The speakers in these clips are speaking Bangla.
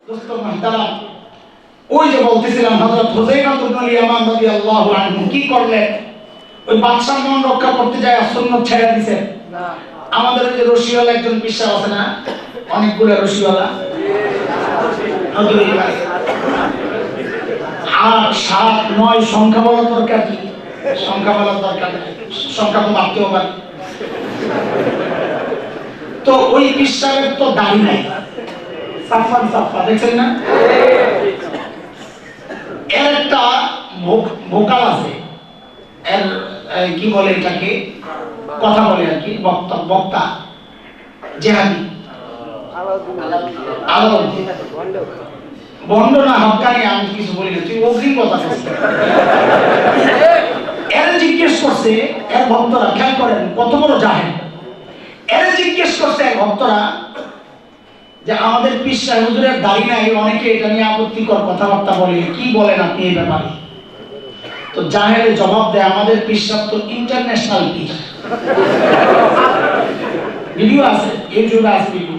দোস্ত মুহতারাম, ওই যে বলতেছিলাম হযরত হুযায়ফা ইবনে ইয়ামান রাদিয়াল্লাহু আনহু কি করলেন? ওই বাদশার মন রক্ষা করতে যায় সুন্নাত ছেড়ে দিয়েছেন না। আমাদের যে রশিওয়ালা একজন পিসা আছে না, অনেকগুলো রশিওয়ালা, নদীর পারে 8 7 9 সংখ্যা বলা দরকার কি? সংখ্যা বলা দরকার, সংখ্যা তো ভাবতেও পারে। তো ওই পিসারের তো দাড়ি নাই, সাফান সাফা দেখছেন না? এর একটা ভোকাল আছে, এর কি বলে এটাকে, কথা বলে আর কি, বক্তা জেহাদি আলাউদ্দিন বন্ড না হক্কানি, আমি কিছু বলি না, তুই অগ্রিম কথা বলছিস। এর জিজ্ঞেস করছে এর ভক্তরা, খেয়াল করেন কত বড় জাহেল। এর জিজ্ঞেস করছে এক ভক্তরা যে আমাদের পীর সাহেব হুজুরের দাড়ি নাই, অনেকে এটা নিয়ে আপত্তিকর কথাবার্তা বলে, কি বলেন আপনি এই ব্যাপারে? তো জাহেলে জবাব দেয়, আমাদের পীর সাহেব তো ইন্টারন্যাশনাল পীর। ভিডিও আছে, ইউটিউবে আছে ভিডিও।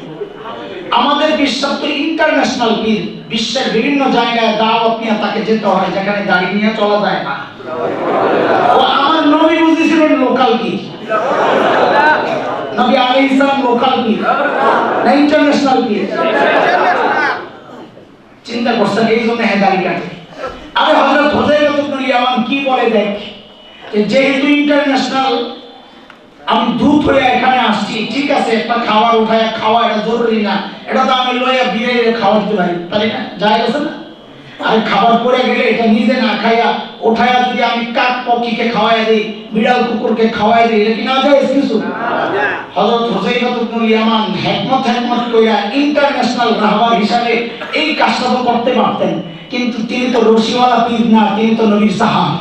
আমাদের পীর সাহেব তো ইন্টারন্যাশনাল পীর, বিশ্বের বিভিন্ন জায়গায় দাওয়াত নিয়ে তাকে যেতে হয়, যেখানে দাড়ি নিয়ে চলা যায় না। ও আমার নবী বুঝেছিলেন লোকাল পীর, নবী আলাইহিস সালাম লোকাল পীর না ইন্টারন্যাশনাল পীর? চিন্তা করছেন, এই জন্য হেদারি কাটে। আরে হযরত হুযায়ফা ইবনে ইয়ামান কি বলে দেখ, যেহেতু ইন্টারন্যাশনাল, আমি দূত হয়ে এখানে আসছি, ঠিক আছে একটা খাবার উঠায় খাওয়া এটা জরুরি না, এটা তো আমি লইয়া বিয়ে খাওয়া দিতে পারি, তাই না? যায় আছে না? আর খাবার পড়ে গেলে এটা নিজে না খাইয়া উঠায়া যদি আমি কাক পক্ষীকে খাওয়াই দিই, বিড়াল কুকুরকে খাওয়াই দিই, এটা কি না যায় কিছু? হযরত হুযায়ফা ইবনে ইয়ামান হিকমত কইরা ইন্টারন্যাশনাল রাহবার হিসাবে এই কাজটা তো করতে পারতেন, কিন্তু তিনি তো রশিওয়ালা পীর না, তিনি তো নবীর সাহাবী।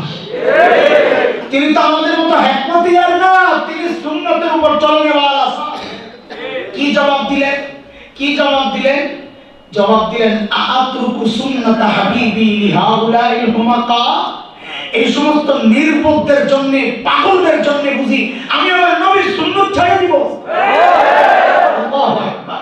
তিনি তো আমাদের মতো হিকমতিয়ার না, তিনি সুন্নতের উপর চলনেওয়ালা সাহাবী। কি জবাব দিলেন? কি জবাব দিলেন? জবাব দিলেন, আতরুকু সুন্নাত হাবিবি লিহাউলাইল হুমাকা। এই সমস্ত নির্বোধদের জন্য, পাগলদের জন্য বুঝি আমি আমার নবীর সুন্নাত ছেড়ে দিব? আল্লাহু আকবার।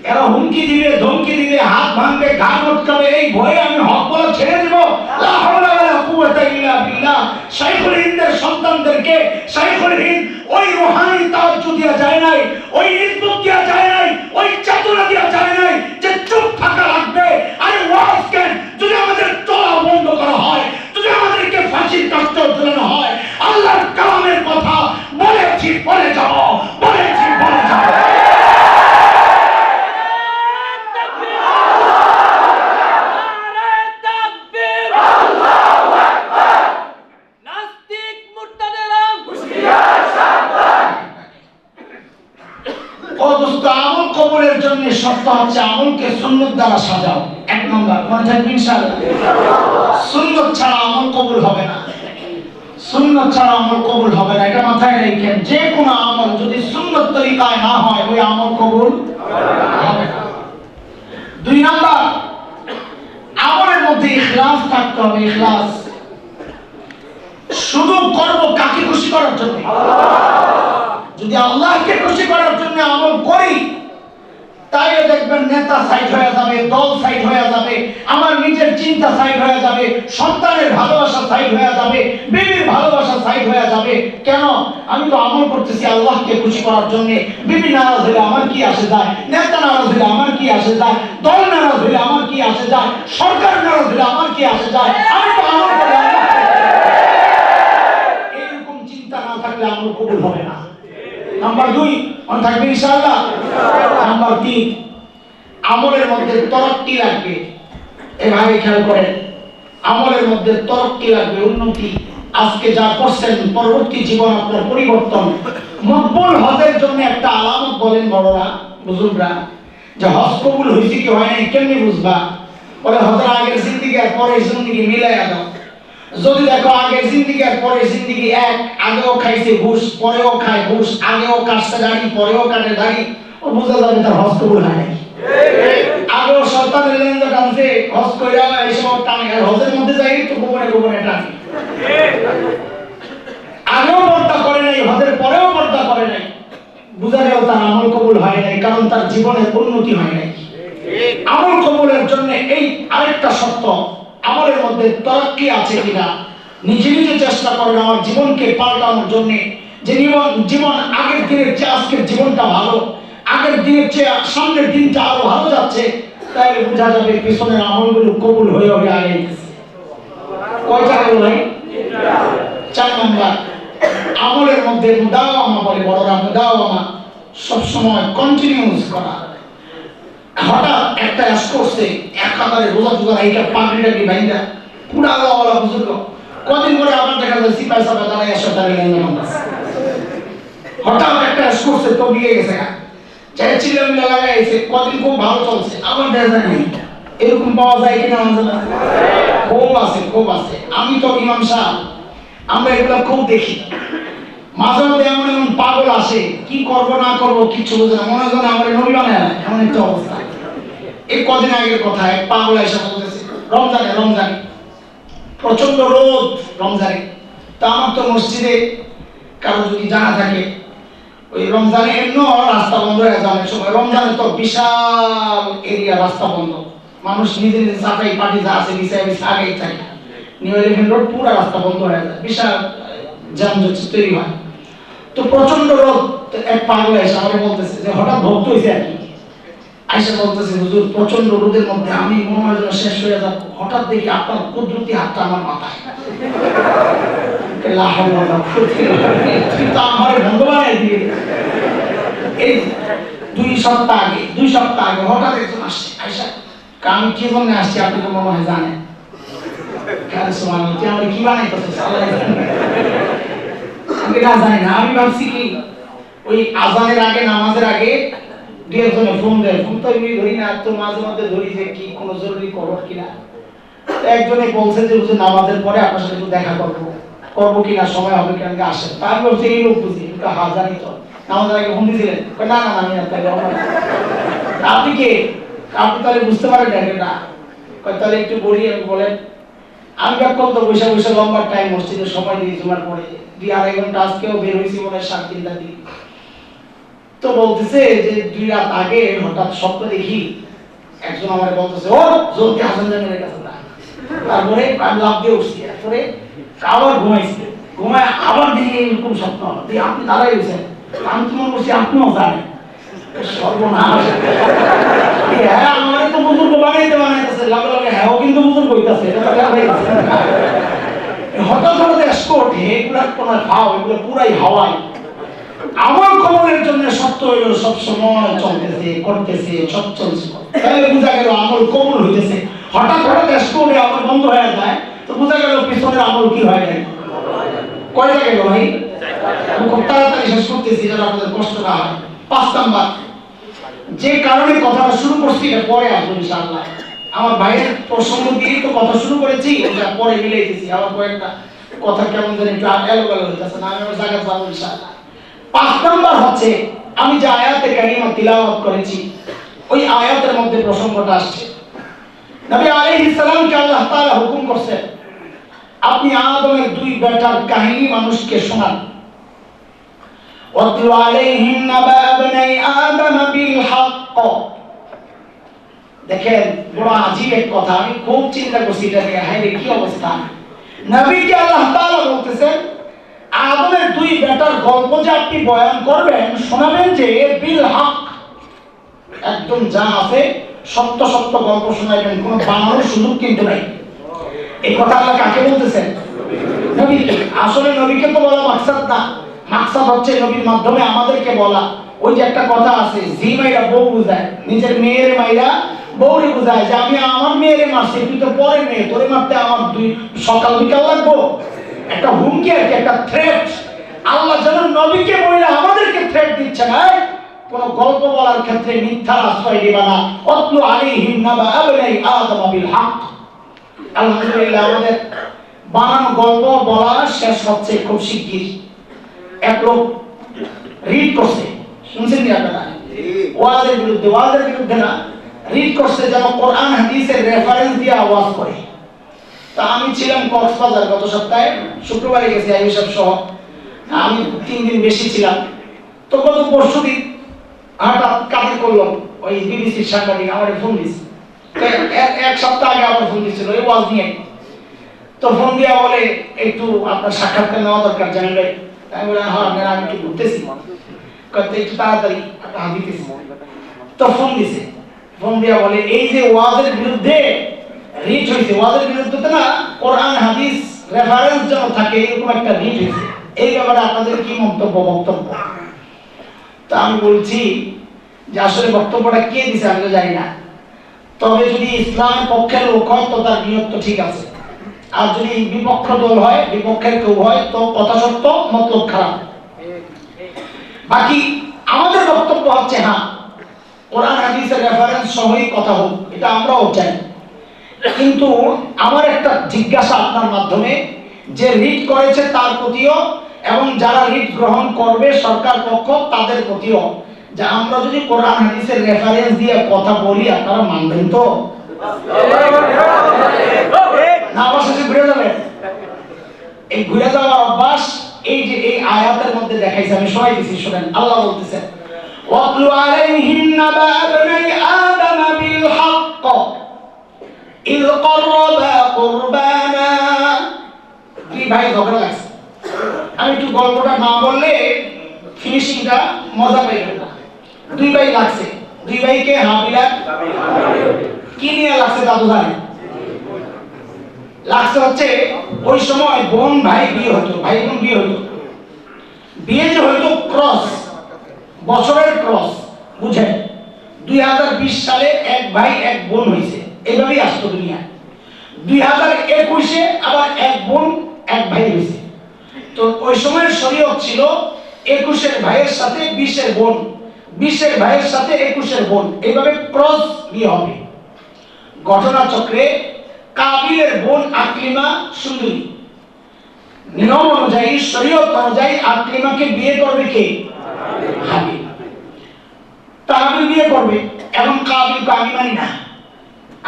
এরা হুমকি দিবে, ধমকি দিবে, হাত ভাঙবে, ঘাড় মটকাবে, এই ভয়ে আমি হক বলা ছেড়ে দিব? লা হাওলা ওয়ালা কুওয়াতা ইল্লা বিল্লাহ। শাইখুল হিন্দের সন্তানদেরকে শাইখুল হিন্দ ওই রূহানি তাওয়াজ্জুহ দেয়া যায় নাই, ওই ইজ্জত দেয়া যায় নাই, ওই চেতনা দেয়া যায় নাই যে চুপ থাকা লাগবে। আরে ওয়াজ কেন? যদি আমাদের চলা বন্ধ করা হয়, যদি আমাদেরকে ফাঁসির কাস্টে ঝুলানো হয়, আল্লাহর কালামের কথা বলেছি বলে যাব, বলেছি বলে যাব। আমল কবুলের জন্য শর্ত হচ্ছে আমলকে সুন্নাত দ্বারা সাজাও। এক নম্বর, মনে থাকবে ইনশাআল্লাহ। সুন্নাত ছাড়া আমল কবুল হবে না, সুন্নাত ছাড়া আমল কবুল হবে না, এটা মাথায় রাখেন। যে কোনো আমল যদি সুন্নাত তরিকায় না হয়, ওই আমল কবুল হবে না। দুই নম্বর, আমলের মধ্যে ইখলাস থাকতে হবে। ইখলাস, শুধু করব কাকে খুশি করার জন্য? যদি আল্লাহকে খুশি করার জন্য আমল করি, তাইলে দেখবেন নেতা সাইড হয়ে যাবে, দল সাইড হয়ে যাবে, আমার নিজের চিন্তা সাইড হয়ে যাবে, সন্তানের ভালোবাসা সাইড হয়ে যাবে, বিবির ভালোবাসা সাইড হয়ে যাবে। কেন? আমি তো আমল করতেছি আল্লাহকে খুশি করার জন্য। বিবি নারাজ হলে আমার কি আসে যায়? নেতা নারাজ হলে আমার কি আসে যায়? দল নারাজ হলে আমার কি আসে যায়? সরকার নারাজ হলে আমার কি আসে যায়? আমি তো আমল করি আল্লাহকে। এরকম চিন্তা না থাকলে আমল কবুল হবে না। নাম্বার 2, মনে থাকবে ইনশাআল্লাহ। নাম্বার 3, আমলের মধ্যে তরক্কি লাগবে। এভাবে খেয়াল করেন, আমলের মধ্যে তরক্কি লাগবে, উন্নতি। আজকে যা করছেন, পরবর্তী জীবন আপনার পরিবর্তন। মকবুল হজের জন্য একটা আলামত বলেন বড়রা, বুজুর্গরা, যে হজ কবুল হয়েছে কি হয় নাই কেমনি বুঝবা? বলে হজের আগের জিন্দেগি আর পরের জিন্দেগি মিলাইয়া দাও। যদি দেখো আগের জিন্দেগি আর পরের জিন্দেগি এক, আগেও খাইছে ঘুষ, পরেও খায় ঘুষ, আগেও কাটছে দাড়ি, পরেও কাটে দাড়ি, ও বুঝা যাবে তার হজ কবুল হয় নাই। আগেও সন্তানের লেনদেন টানছে, হজ কইরা এইসব টানে, আর হজের মধ্যে যাই তো গোপনে গোপনে টানে। আগেও পর্দা করে নাই, হজের পরেও পর্দা করে নাই, বুঝা গেল তার আমল কবুল হয় নাই, কারণ তার জীবনের উন্নতি হয় নাই। আমল কবুলের জন্য এই আরেকটা শর্ত, আমলের মধ্যে তরক্কি আছে কিনা নিজে নিজে চেষ্টা করেন আমার জীবনকে পাল্টানোর জন্য। যে জীবন আগের দিনের চেয়ে আজকের জীবনটা ভালো, আগের দিনের চেয়ে সামনের দিনটা আরো ভালো যাচ্ছে, তাহলে বোঝা যাবে পিছনের আমলগুলো কবুল হয়ে হয়ে আগে গেছে। কয়টা গেল ভাই? 4 নম্বর, আমলের মধ্যে মুদাওয়ামা বলে বড়রা, মুদাওয়ামা সবসময় কন্টিনিউস করা। হঠাৎ একটা আশ করছে একাধারে রোজা টোজা এইটা পাগড়িটাকে বাইন্দা পুরা আল্লাহওয়ালা বুজুর্গ, কদিন পরে আবার দেখা যায় সিপাই সাপা দাঁড়ায় আসে তারা হঠাৎ একটা আশ করছে তো বিয়ে গেছে গা যাই চিল্লামিল্লা লাগাইছে, কদিন খুব ভালো চলছে আবার দেখা যায় নাই। এরকম পাওয়া যায় কিনা? খুব আছে, খুব আছে। আমি তো ইমাম সাহেব, আমরা এগুলো খুব দেখি। মাঝে মধ্যে এমন এমন পাগল আসে, কি করব না করব কিছু বুঝে না, মনে হয় আমার নবী বানায় না, এমন একটা অবস্থা। এই কদিন আগের কথা, এক পাগল এসে বলতেছে রমজানে প্রচন্ড রোদ রমজানে। তা আমার তো মসজিদে কারো যদি জানা থাকে ওই রমজানে এমন রাস্তা বন্ধ হয়ে যায় অনেক সময়। রমজানে তো বিশাল এরিয়া রাস্তা বন্ধ, মানুষ নিজে নিজে চাপাই পাটি যা আছে বিছায় বিছায় আগেই থাকে, নিউ এলিফ্যান্ট রোড পুরো রাস্তা বন্ধ হয়ে যায়, বিশাল যানজট তৈরি হয়। তো প্রচন্ড রোদ, এক পাগল এসে আমাকে বলতেছে যে হঠাৎ ভক্ত হয়েছে আর কি, আইসা বলতেছে হুজুর প্রচন্ড রোদের মধ্যে আমি মনে হয় যেন শেষ হয়ে যাব, হঠাৎ দেখি আপনার কুদরতি হাতটা আমার মাথায়। আমার বন্ধ বানাই দিয়ে এই 2 সপ্তাহ আগে হঠাৎ একজন আসছে, আইসা আমি কি জন্য আসছি আপনি তো মনে হয় জানেন। আমরা কি বানাইতেছে আমি না জানি না। আমি ভাবছি কি ওই আজানের আগে নামাজের আগে 2 একজনে ফোন দেয়, ফোন তো আমি ধরি না, তো মাঝে মধ্যে ধরি যে কি কোনো জরুরি খবর কিনা। একজনে বলছে যে হুজুর নামাজের পরে আপনার সাথে একটু দেখা করবো কিনা, সময় হবে কিনা আসেন। তা আমি বলছি এই লোক বুঝি, হ্যাঁ জানি তো, নামাজের আগে ফোন দিয়েছিলেন? না না আমি আপনাকে। আপনি কে? আপনি তাহলে বুঝতে পারেন না? তাহলে একটু বলি, আমি বলেন। আমি কত বৈশা লম্বা টাইম মসজিদে সময় দিই, জুমার পরে 2-2.5 ঘন্টা আজকেও বের হয়েছি মনে হয় 7-3টা দিন। তো বলতেছে যে 2 রাত আগে হঠাৎ স্বপ্ন দেখি একজন আমার বলতেছে ও জলদি হাসান জানের কাছে না। তারপরে আমি লাভ দিয়ে উঠছি, তারপরে আবার ঘুমায় আবার দেখি এরকম স্বপ্ন দিয়ে আপনি দাঁড়াই গেছেন। আমি তো মনে করছি আপনিও জানেন। সর্বনাশ, হ্যাঁ আমার তো বুজুর্গ বানাইতেছে লাগে লাগে, হ্যাঁ ও কিন্তু বুজুর্গ হইতেছে। হঠাৎ স্পট এগুলা কোনো খাও, এগুলো পুরাই হাওয়াই। আমার কবরের জন্য সত্য হইল সব সময় চলতেছে করতেছে সব চলছে, তাহলে বোঝা গেল আমল কবুল হইতেছে। হঠাৎ স্পটে আমল বন্ধ হয়ে যায়, তো বোঝা গেল পিছনের আমল কি হয় নাই। কয়টা গেল ভাই? আমি খুব তাড়াতাড়ি শেষ করতেছি যেন আপনাদের কষ্ট না হয়। 5 নাম্বার, যে কারণে কথাটা শুরু করছি এটা পরে আসবো ইনশাআল্লাহ। আমার ভাইয়ের প্রসঙ্গ দিয়ে তো কথা শুরু করেছি, ওটা পরে মিলাইতেছি। আমার কয়েকটা কথা কেমন যেন একটু এলোমেলো হইতেছে না, আমি আমার জায়গা যাবো ইনশাআল্লাহ। 5 নাম্বার হচ্ছে আমি যে আয়াতে কারিমা তিলাওয়াত করেছি ওই আয়াতের মধ্যে প্রসঙ্গটা আসছে। নবী আলাইহিস সালামকে আল্লাহ তাআলা হুকুম করছেন আপনি আদমের 2 বেটার কাহিনী মানুষকে শোনান। ওয়াতলু আলাইহিম নাবা ইবনাই আদম বিল হক। দেখেন বড় আজীব এক কথা, আমি খুব চিন্তা করছি এটা নিয়ে, হায় রে কি অবস্থা। নবীকে আল্লাহ তাআলা বলতেছেন আদমের 2 বেটার গল্প যে আপনি বয়ান করবেন, শোনাবেন যে বিল হক, একদম যা আছে সত্য সত্য গল্প শোনাবেন, কোনো বানানোর সুযোগ কিন্তু নাই। এই কথা আল্লাহ কাকে বলতেছেন? নবীকে। আসলে নবীকে তো বলা মাকসাদ না, মাকসাদ হচ্ছে নবীর মাধ্যমে আমাদেরকে বলা। ওই যে একটা কথা আছে, জি মাইরা বউ বুঝায়, নিজের মেয়ের মাইরা বউরে বুঝায় যে আমি আমার মেয়েরে মারছি, তুই তো পরের মেয়ে, তোরে মারতে আমার 2 সকাল বিকাল লাগবো। একটা হুমকি আর কি, একটা থ্রেট। আল্লাহ যেন নবীকে বলে আমাদেরকে থ্রেট দিচ্ছে না, কোন গল্প বলার ক্ষেত্রে মিথ্যার আশ্রয় দিবা না। ওয়াতলু আলাইহিম নাবা ইবনাই আদম বিল হক। আলহামদুলিল্লাহ আমাদের বানানো গল্প বলা শেষ হচ্ছে খুব শিগগির। এক লোক রিড করছে, শুনছেন কি আপনারা? ওয়াজের বিরুদ্ধে না, রিড করছে যেন কোরআন হাদিসের রেফারেন্স দিয়ে আওয়াজ করে। তা আমি ছিলাম কক্সবাজার গত সপ্তাহে, শুক্রবারে গেছি আইয়ুব সাহেব সহ, আমি 3 দিন বেশি ছিলাম। তো গত পরশুদিন হঠাৎ কাজে করলাম ওই বিবিসির সাংবাদিক আমার ফোন দিচ্ছে, এক সপ্তাহ আগে আমার ফোন দিচ্ছিল এই ওয়াজ নিয়ে। তো ফোন দিয়া বলে একটু আপনার সাক্ষাৎকার নেওয়া দরকার জানেন ভাই। আমি বললাম হ্যাঁ আমি একটু ঘুরতেছি, কত একটু তাড়াতাড়ি দিতেছি। তো ফোন দিছে, ফোন দিয়া বলে এই যে ওয়াজের বিরুদ্ধে রিট হয়েছে, ওয়াজের বিরুদ্ধে তো না কোরআন হাদিস রেফারেন্স যেন থাকে এরকম একটা রিট হয়েছে, এই ব্যাপারে আপনাদের কি বক্তব্য? তা আমি বলছি যে আসলে বক্তব্যটা কে দিছে আমি তো জানি না, তবে যদি ইসলামের পক্ষের লোক হয় তো তার নিয়ত তো ঠিক আছে, আর যদি বিপক্ষ দল হয়, বিপক্ষের কেউ হয় তো কথা সত্য মতলব খারাপ। বাকি আমাদের বক্তব্য হচ্ছে হ্যাঁ কোরআন হাদিসের রেফারেন্স সহই কথা হোক, এটা আমরাও চাই। কিন্তু আমার একটা জিজ্ঞাসা আপনার মাধ্যমে, যে রিট করেছে তার প্রতিও এবং যারা রিট গ্রহণ করবে সরকার পক্ষ তাদের প্রতিও, যে আমরা যদি কোরআন হাদিসের রেফারেন্স দিয়ে কথা বলি আপনারা মানবেন তো? না অবশ্যই ঘুরে যাবে। এই ঘুরে যাওয়ার অভ্যাস এই যে এই আয়াতের মধ্যে দেখাইছে, আমি সবাই দিছি শুনেন। আল্লাহ বলতেছেন ওয়াতলু আলাইহিম নাবা ইবনাই আদম বিল হক ইয ক্বাররাবা কুরবানা। কি ভাই ঝগড়া লাগছে, আমি একটু গল্পটা না বললে ফিনিশিংটা মজা পাইবেন না। দুই ভাই লাগছে, দুই ভাইকে হাবিলা কি নিয়ে লাগছে দাদু জানেন? লাগছে হচ্ছে ওই সময় বোন ভাই বিয়ে হতো, ভাই বোন বিয়ে হতো, বিয়ে যে হতো ক্রস, বছরের ক্রস, বুঝেন 2020 সালে এক ভাই এক বোন হয়েছে, এইভাবেই আসতো দুনিয়া। 2021-এ আবার এক বোন এক ভাই হয়েছে। তো ওই সময়ের শরীয়ত ছিল 21-এর ভাইয়ের সাথে 20-এর বোন, 20-এর ভাইয়ের সাথে 21-এর বোন, এইভাবে ক্রস বিয়ে হবে। ঘটনাচক্রে কাবিলের বোন আকলিমা সুন্দরী, নিয়ম অনুযায়ী শরীয়ত অনুযায়ী আকলিমাকে বিয়ে করবে কে? হাবিল। হাবিল বিয়ে করবে, এবং কাবিলকে আমি মানি না,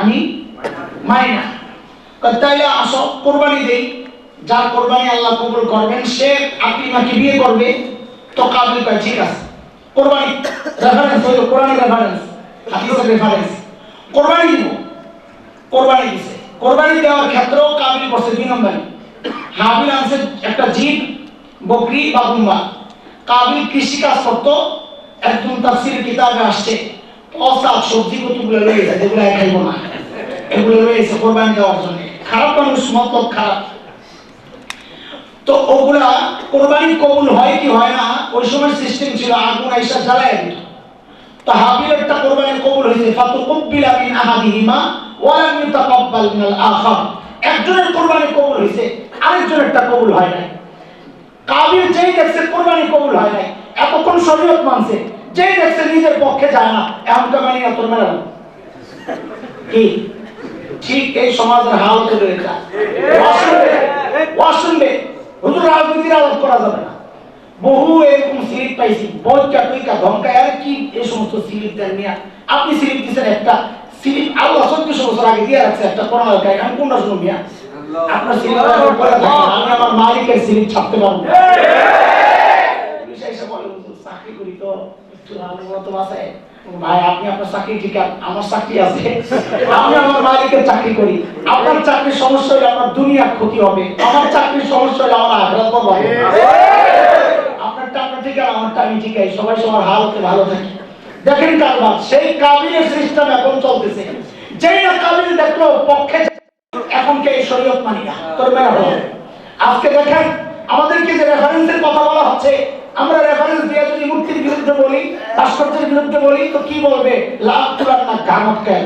আমি মানি না। তাইলে আসো কোরবানি দেই, যার কোরবানি আল্লাহ কবুল করবেন সে আকলিমাকে বিয়ে করবে। তো কাবিল কয় ঠিক আছে, কোরবানি রেফারেন্স হইল কোরআনের রেফারেন্স, হাদিসের রেফারেন্স, কোরবানি দিব। কোরবানি দিছে, কোরবানি দেওয়ার ক্ষেত্রেও কাবিল করছে 2 নম্বরে। হাবিল আনছে একটা জিব, বকরি বা দুম্বা। কাবিল কৃষি কাজ করতো, একদম তাফসীরের কিতাবে আসছে পচা সবজি কতগুলো রয়েছে যেগুলো খাইবো না, এগুলো রয়েছে কোরবানি দেওয়ার জন্য। খারাপ মানুষ, মতলব খারাপ। তো ওগুলা কোরবানি কবুল হয় কি হয় না, ওই সময় সিস্টেম ছিল আগুন আইসা জ্বালায় দিত। তো হাবিলেরটা কোরবানি কবুল হয়েছে, ফাতুকুব্বিলা মিন আহাদিহিমা ওয়া লাম ইউতাকাব্বাল মিনাল আখার। একজনের কোরবানি কবুল হয়েছে, আরেকজনেরটা কবুল হয় নাই। কাবিল যেই দেখছে কোরবানি কবুল হয় নাই, এতক্ষণ শরীয়ত মানছে, যেই দেখছে নিজের পক্ষে যায় না, এমনটা মানি না তোর মেলা কি? ঠিক এই সমাজের হাল চলে এটা। শুনবে হুজুর রাজনীতির আলাপ করা যাবে না, বহু এরকম স্লিপ পাইছি, বইকা টইকা ধমকায়, আর কি এই সমস্ত স্লিপ দেন মিয়া? আপনি স্লিপ দিচ্ছেন একটা স্লিপ, আল্লাহ 1400 বছর আগে দিয়ে রাখছে একটা কোরআন আয়াত, আমি কোনটা শুনুন মিয়া? আপনার স্লিপ করে থাকেন, আমি আমার মালিকের স্লিপ ছাপতে পারবো না। পুলিশ এসে বলে হুজুর চাকরি করি তো একটু আনুগত আছে ভাই, আপনি আপনার চাকরি ঠিক আছে, আমার চাকরি আছে, আমি আমার মালিকের চাকরি করি। আপনার চাকরির সমস্যা হলে আপনার দুনিয়ার ক্ষতি হবে, আমার চাকরির সমস্যা হলে আমার আখিরাত বরবাদ হবে। আপনারটা আপনার ঠিক আছে, আমারটা আমি ঠিক আছে, সবাই সবার হালতে ভালো থাকি। দেখেন কারবার, সেই কাবিলের সিস্টেম এখন চলতেছে। যেই না কাবিল দেখলো পক্ষে, এখন কে শরীয়ত মানি না, তোর মেলা হলো। আজকে দেখেন আমাদেরকে যে রেফারেন্সের কথা বলা হচ্ছে, আমরা রেফারেন্স দিয়ে যদি মূর্তির বিরুদ্ধে বলি, ভাস্কর্যের বিরুদ্ধে বলি, তো কি বলবে? লাভ তোলার না গামত কেন?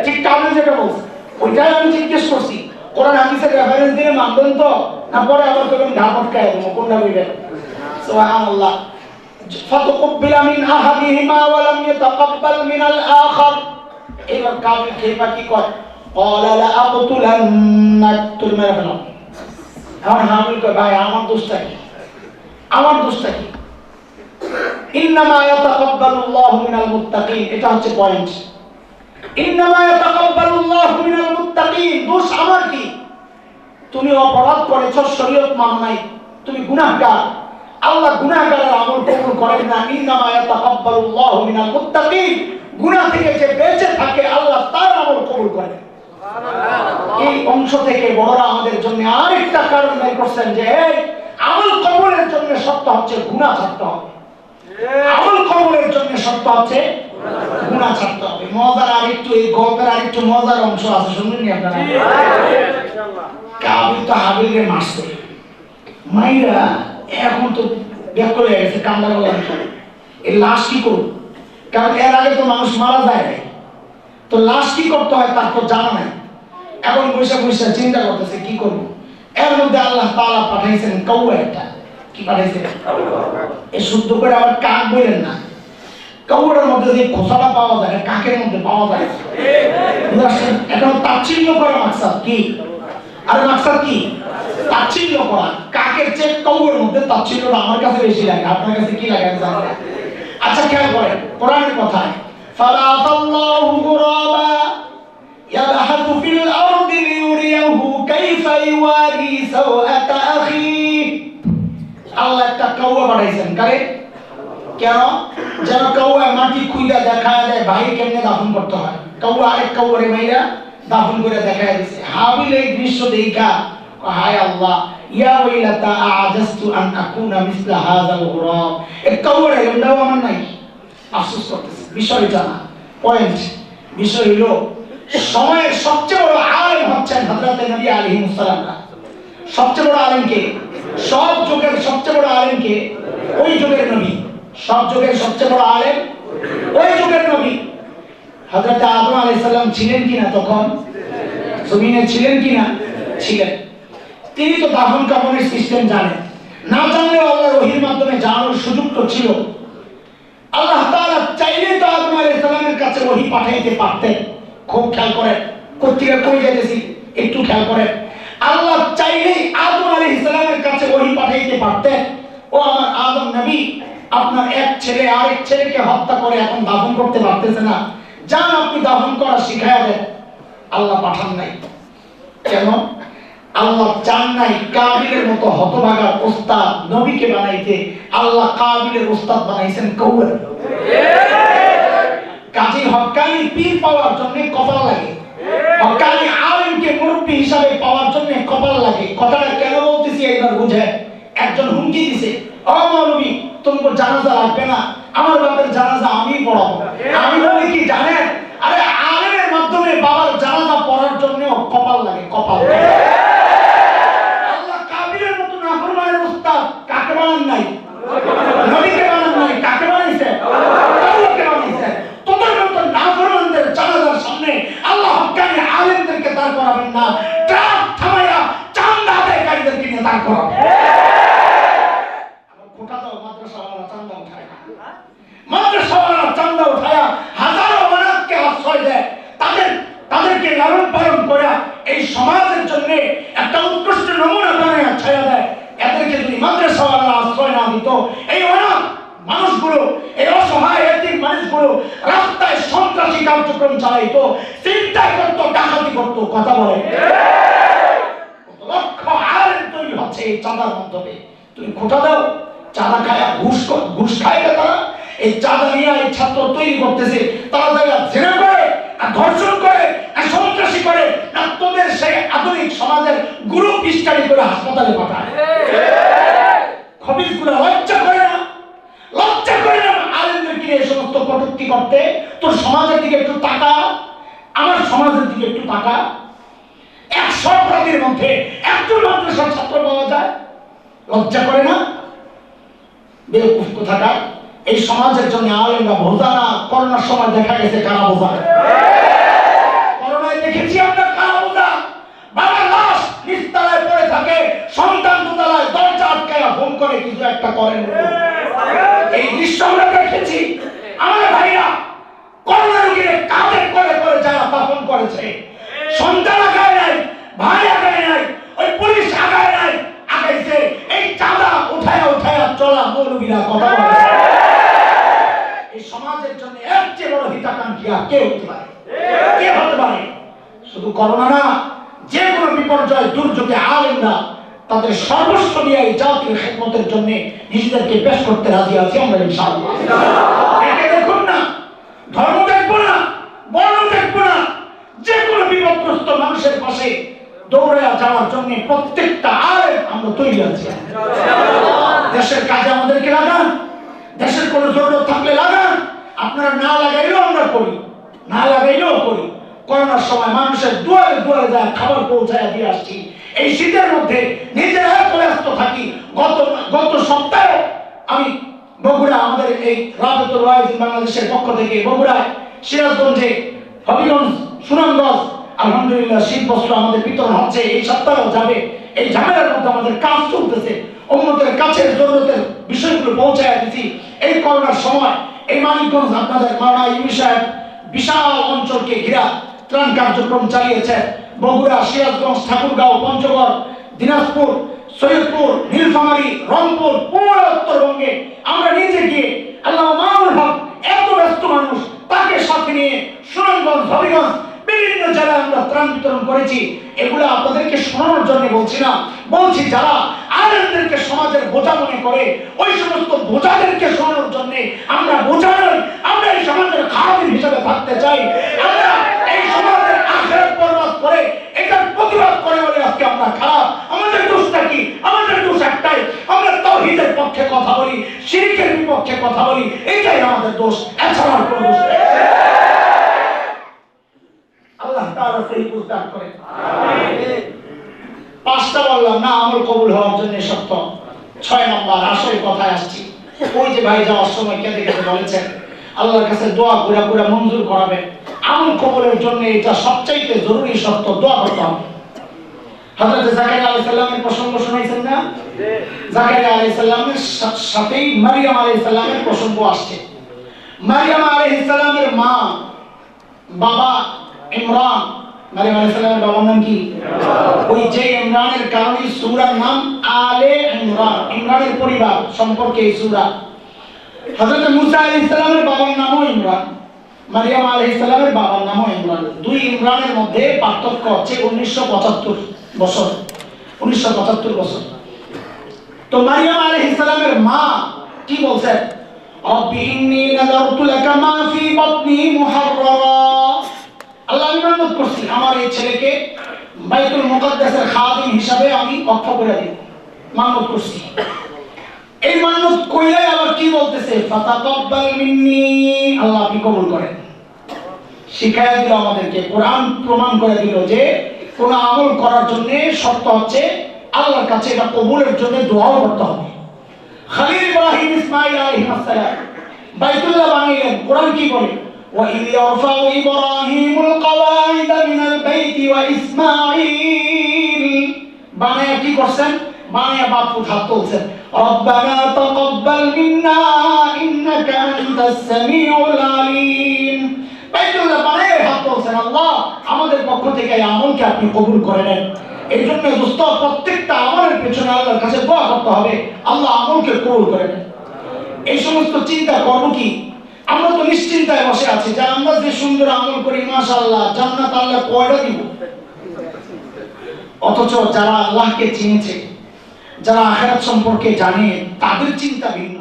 ঠিক কাবিল যেটা বলছে ওইটাই আমি জিজ্ঞেস করছি, কোরআন হাদিসের রেফারেন্স দিয়ে মানবেন তো, না পরে আবার কেমন গামত কেন? কোনটা বলবেন? সুবহানাল্লাহ। ফাতুকুব্বিলা মিন আহাদিহিমা ওয়া লাম ইউতাকাব্বাল মিনাল আখার। এবার কাবিল খেপা কি করে? ক্বালা লা আকতুলান্নাক, তুই মেরে ফেলো। এখন হাবিল কয় ভাই আমার দোষটা কি? আমার দোষটা কি? ইন্নামা ইয়াতাকাব্বালুল্লাহু মিনাল মুত্তাকিন, এটা হচ্ছে পয়েন্ট। ইন্নামা ইয়াতাকাব্বালুল্লাহু মিনাল মুত্তাকিন, দোষ আমার কি? তুমি অপরাধ করেছো, শরীয়ত মানো নাই, তুমি গুনাহগার। আল্লাহ গুনাহগারের আমল কবুল করেন না। ইন্নামা ইয়াতাকাব্বালু ইয়াতাকাব্বালুল্লাহু মিনাল মুত্তাকিন, গুনাহ থেকে যে বেঁচে থাকে আল্লাহ তার আমল কবুল করেন। এই অংশ থেকে বড়রা আমাদের জন্য আরেকটা কারণ বের করছেন যে আমল কবুলের জন্য শর্ত হচ্ছে গুনাহ ছাড়তে হবে। আমল কবুলের জন্য শর্ত হচ্ছে গুনাহ ছাড়তে হবে। মজার আরেকটু, এই গল্পের আরেকটু মজার অংশ আছে, শুনবেন নি আপনারা? কাবিল তো হাবিলকে মারছে, মাইরা এখন তো ব্যাক করে গেছে, কান্না করলাম এই লাশ কি করব, কারণ এর আগে তো মানুষ মারা যায় নাই, তো লাশ কি করতে হয় তার তো জানা নাই। এখন বসে বসে চিন্তা করতেছে কি করব। এর মধ্যে আল্লাহ তাআলা পাঠাইছেন কাউয়া একটা। কি পাঠাইছেন? এই শুদ্ধ করে আবার কাক বলেন না, কাউয়ার মধ্যে যে খোসাটা পাওয়া যায় কাকের মধ্যে পাওয়া যায়। এখন তাচ্ছিল্য করা মাকসাদ কি? আর মাকসাদ কি? তাচ্ছিল্য করা। কাকের চেয়ে কাউয়ার মধ্যে তাচ্ছিল্যটা আমার কাছে বেশি লাগে, আপনার কাছে কি লাগে জানি না। আচ্ছা খেয়াল করেন কোরআনের কথায়, ফালাতাল্লাহু গুরাবা ইয়াবহাতু ফিল আরদি লিউরিয়াহু কাইফা ইওয়ারি সাওআতা আখি। আল্লাহ একটা কাউয়া পাঠাইছেন কারে? কেন? যেন কাউয়া মাটি খুইলা দেখায় দেয় ভাই কেমনে দাফন করতে হয়। কাউয়া আরেক কাউয়ারে মাইরা দাফন করে দেখায় দিছে। হাবিল এই দৃশ্য দেখা হায় আল্লাহ, ইয়া ওয়াইলাতা আ'জাজতু আন আকুনা মিসলা হাযাল গুরাব। এই কাউয়ারে এমনটাও আমার নাই, আফসোস করতেছে। বিষয়টা না, পয়েন্ট বিষয় হলো সময়ের সবচেয়ে বড় আলেম হচ্ছেন হযরত নবী আলাইহিস সালাম। সবচেয়ে বড় আলেম কে? সব যুগের সবচেয়ে বড় আলেম কে? ওই যুগের নবী। সব যুগের সবচেয়ে বড় আলেম ওই যুগের নবী। হযরত আদম আলাইহিস সালাম ছিলেন কিনা তখন? জমিনে ছিলেন কিনা? ছিলেন। তিনি তো দাফন কাফনের সিস্টেম জানেন, না জানলেও আল্লাহর ওহীর মাধ্যমে জানার সুযোগ তো ছিল। আল্লাহ তাআলা চাইলে তো আদম আলাইহিস সালামের কাছে ওহী পাঠাইতে পারতেন। খুব খেয়াল করেন, কোত্থেকে কই যাইতেছি একটু খেয়াল করেন। আল্লাহ চাইলে আদম আলাইহিস সালামের কাছে ওহী পাঠাইতে পারতেন, ও আমার আদম নবী, আপনার এক ছেলে আরেক ছেলেকে হত্যা করে এখন দাফন করতে পারতেছে না, যান আপনি দাফন করা শিখায়া দেন। আল্লাহ পাঠান নাই। কেন? আল্লাহ চান নাই কাবিলের মতো হতভাগার ওস্তাদ নবীকে বানাইতে। আল্লাহ কাবিলের ওস্তাদ বানাইছেন কাউয়ার। কাজী হক্কানি পীর পাওয়ার জন্য কপাল লাগে, হক্কানি আলেমকে মুরব্বি হিসাবে পাওয়ার জন্য কপাল লাগে। কথাটা কেন বলতেছি একবার বুঝেন। একজন হুমকি দিছে, ও মৌলবী তোমার জানাজা লাগবে না, আমার বাবার জানাজা আমি পড়াবো। আমি বলি কি জানেন, আরে আলেমের মাধ্যমে বাবার জানাজা পড়ার জন্য কপাল লাগে, কপাল। আল্লাহ কাবিলের মতো নাফরমানের উস্তাদ কাকে বানান নাই? নবীকে বানান নাই। কাকে বানাইছে? আল্লাহকে বানাইছে। তোদের মতো নাফরমানদের জানাজার সামনে আল্লাহ হক্কানি আলেমদেরকে দাঁড় করাবেন না, ট্রাক থামাইয়া চান্দা আদায়কারীদেরকে নিয়ে দাঁড় করাবেন। মাদ্রাসাওয়ালা চান্দা উঠায়া হাজারো অনাথকে আশ্রয় দেয়, তাদেরকে লালন পালন করে এই সমাজের জন্য একটা উৎকৃষ্ট নমুনা বানায় ছায়া দেয়। এদেরকে যদি মাদ্রাসাওয়ালা আশ্রয় না দিত, এই অনাথ মানুষগুলো, এই অসহায় এতিম মানুষগুলো রাস্তায় সন্ত্রাসী কার্যক্রম চালাইতো, চিন্তাই করতো, ডাকাতি করতো। কথা বলে লক্ষ আলেম তৈরি হচ্ছে এই চাঁদার মাধ্যমে। তুমি খোটা দাও, চাঁদা খায়, ঘুষ খায় না তারা। এই চাঁদা নিয়ে এই ছাত্র তৈরি করতেছে, তারা জায়গা জেনা করে আর ধর্ষণ করে আর সন্ত্রাসী করে, আর তোদের সেই আধুনিক সমাজের গ্রুপ স্টাডি করে হাসপাতালে পাঠায়। খবিসগুলো লজ্জা করে না? লজ্জা করে না আলেমদেরকে এই সমস্ত কটূক্তি করতে? তোর সমাজের দিকে একটু তাকা, আমার সমাজের দিকে একটু তাকা। 100 অপরাধীর মধ্যে একজন মাদ্রাসার ছাত্র পাওয়া যায়। লজ্জা করে না? বেকুফ কোথাকার। এই সমাজের জন্য আলেমরা বোঝা না। করোনার সময় দেখা গেছে কারা বোঝা। করোনায় দেখেছি আমরা কারা বোঝা। বাবার লাশ নিচতলায় পড়ে থাকে, সন্তান দোতলায় দরজা আটকায় ফোন করে কিছু একটা করেন। এই দৃশ্য আমরা দেখেছি। আমার ভাইরা করোনা রোগীর কাঁধে করে করে যারা দাফন করেছে, সন্তান আগায় নাই, ভাই আগায় নাই, ওই পুলিশ আগায় নাই, আগাইছে এই চাঁদা উঠায়া উঠায়া চলা মৌলবীরা। কথা বলে এই সমাজের জন্য এর চেয়ে বড় হিতাকাঙ্ক্ষী আর কে হতে পারে? কে হতে পারে? শুধু করোনা না, যে কোনো বিপর্যয় দুর্যোগে আলেমরা তাদের সর্বস্ব দিয়ে এই জাতির খেদমতের জন্য নিজেদেরকে পেশ করতে রাজি আছি আমরা ইনশাআল্লাহ। দৌড়ে যাওয়ার জন্য প্রত্যেকটা আলেম আমরা তৈরি আছি। দেশের কাজে আমাদেরকে লাগান, দেশের কোনো জরুরত থাকলে লাগান, আপনারা না লাগাইলেও আমরা করি, না লাগাইলেও করি। করোনার সময় মানুষের দুয়ারে দুয়ারে যায় খাবার পৌঁছায় দিয়ে আসছি। এই শীতের মধ্যে নিজেরা ব্যস্ত থাকি। গত সপ্তাহে আমি বগুড়া, আমাদের এই রাবেতুল ওয়াইজ বাংলাদেশের পক্ষ থেকে বগুড়ায়, সিরাজগঞ্জে, হবিগঞ্জ, সুনামগঞ্জ, আলহামদুলিল্লাহ শীত বস্ত্র আমাদের বিতরণ হচ্ছে। এই সপ্তাহেও যাবে। এই ঝামেলার মধ্যে আমাদের কাজ চলতেছে, উম্মতের কাছে জরুরতের বিষয়গুলো পৌঁছায় দিচ্ছি। এই করোনার সময় এই মানিকগঞ্জ আপনাদের মাওলানা ইউনূস সাহেব বিশাল অঞ্চলকে ঘেরা ত্রাণ কার্যক্রম চালিয়েছে। বগুড়া, সিরাজগঞ্জ, ঠাকুরগাঁও, পঞ্চগড়, দিনাজপুর, সৈয়দপুর, নীলফামারী, রংপুর, পুরো উত্তরবঙ্গে আমরা নিজে গিয়ে আল্লামা মামুনুল হক এত ব্যস্ত মানুষ, তাকে সাথে নিয়ে সুনামগঞ্জ, হবিগঞ্জ, বিভিন্ন জায়গায় আমরা ত্রাণ বিতরণ করেছি। এগুলো আপনাদেরকে শোনানোর জন্য বলছি না, বলছি যারা আলেমদেরকে সমাজের বোঝা মনে করে ওই সমস্ত বোঝাদেরকে শোনানোর জন্য আমরা বোঝা নই, আমরা এই সমাজের খাদিম হিসেবে থাকতে চাই। আমরা এই সমাজের আখিরাত বরবাদ করে এটার প্রতিবাদ করে বলে আজকে আমরা খারাপ। আমাদের দোষটা কি? আমাদের দোষ একটাই, আমরা তাওহীদের পক্ষে কথা বলি, শিরকের বিপক্ষে কথা বলি, এটাই আমাদের দোষ, এছাড়া আর কোনো দোষ নেই। আল্লাহ তাআলা সেই বুঝদার করে। আমিন। পাঁচটা বললাম না আমল কবুল হওয়ার জন্য শর্ত। 6 নাম্বার আসল কথায় আসছি। ওই যে ভাই যাওয়ার সময় কেঁদে কেঁদে বলেছেন আল্লাহর কাছে দোয়া করে করে মঞ্জুর করাবেন। আমল কবুলের জন্য এটা সবচাইতে জরুরি শর্ত, দোয়া করতে হবে। হযরত জাকারিয়া আলাইহিস সালামের প্রসঙ্গ শুনাইছেন না? জাকারিয়া আলাইহিস সালামের সাথেই মারিয়াম আলাইহিস সালামের প্রসঙ্গ আসছে। মারিয়াম আলাইহিস সালামের মা, বাবা ইমরান, মারিয়াম আলাইহিস সালামের বাবার নাম কি? ওই যে ইমরানের কারণে সূরার নাম আলে ইমরান, ইমরানের পরিবার সম্পর্কে এই সূরা। হযরত মুসা আলাইহিস সালামের বাবার নামও ইমরান, মারিয়াম আলাইহিস সালামের বাবার নামও ইমরান। দুই ইমরানের মধ্যে পার্থক্য হচ্ছে 1975 বছর। 1975 বছর। তো মারিয়াম আলাইহিস সালামের মা কি বলছেন? রব্বি ইন্নী নাযারতু লাকা মা ফি বাতনি মুহাররারা। আল্লাহ, আমি মানত করছি আমার এই ছেলেকে বাইতুল মুকাদ্দাসের খাদিম হিসাবে আমি ওয়াকফ করে দিব, মানত করছি। এই মানত কইলে আবার কি বলতেছে? ফাতাকাব্বাল মিন্নি, আল্লাহ আপনি কবুল করেন। শিখায়া দিল আমাদেরকে, কোরআন প্রমাণ করে দিল যে কোন আমল করার জন্য শর্ত হচ্ছে আল্লাহর কাছে এটা কবুলের জন্য দোয়াও করতে হবে। খলিল ইব্রাহিম ইসমাঈল আলাইহিস সালাম বাইতুল্লাহ বানাইলেন। কোরআন কি বলে? وَإِذْ يَرْفَعُ إِبْرَاهِيمُ الْقَوَاعِدَ مِنَ الْبَيْتِ وَإِسْمَاعِيلُ, বানায়া কি করছেন? বানায়া বাপু হাত তুলছেন, রব্বানা তাকাব্বাল মিন্না ইন্নাকা আনতাস সামিউল আলিম। বাইতুল্লাহ বানায়া হাত তুলছেন, আল্লাহ আমাদের পক্ষ থেকে এই আমলকে আপনি কবুল করে নেন। এই জন্য দোস্ত প্রত্যেকটা আমলের পেছনে আল্লাহর কাছে দোয়া করতে হবে, আল্লাহ আমলকে কবুল করে নেন। এই সমস্ত চিন্তা করব কি? আমরা তো নিশ্চিন্তায় বসে আছি যে আমরা যে সুন্দর আমল করি মাশাআল্লাহ জান্নাত আল্লাহ কয়টা দিব। অথচ যারা আল্লাহকে চিনেছে, যারা আখিরাত সম্পর্কে জানে, তাদের চিন্তা ভিন্ন।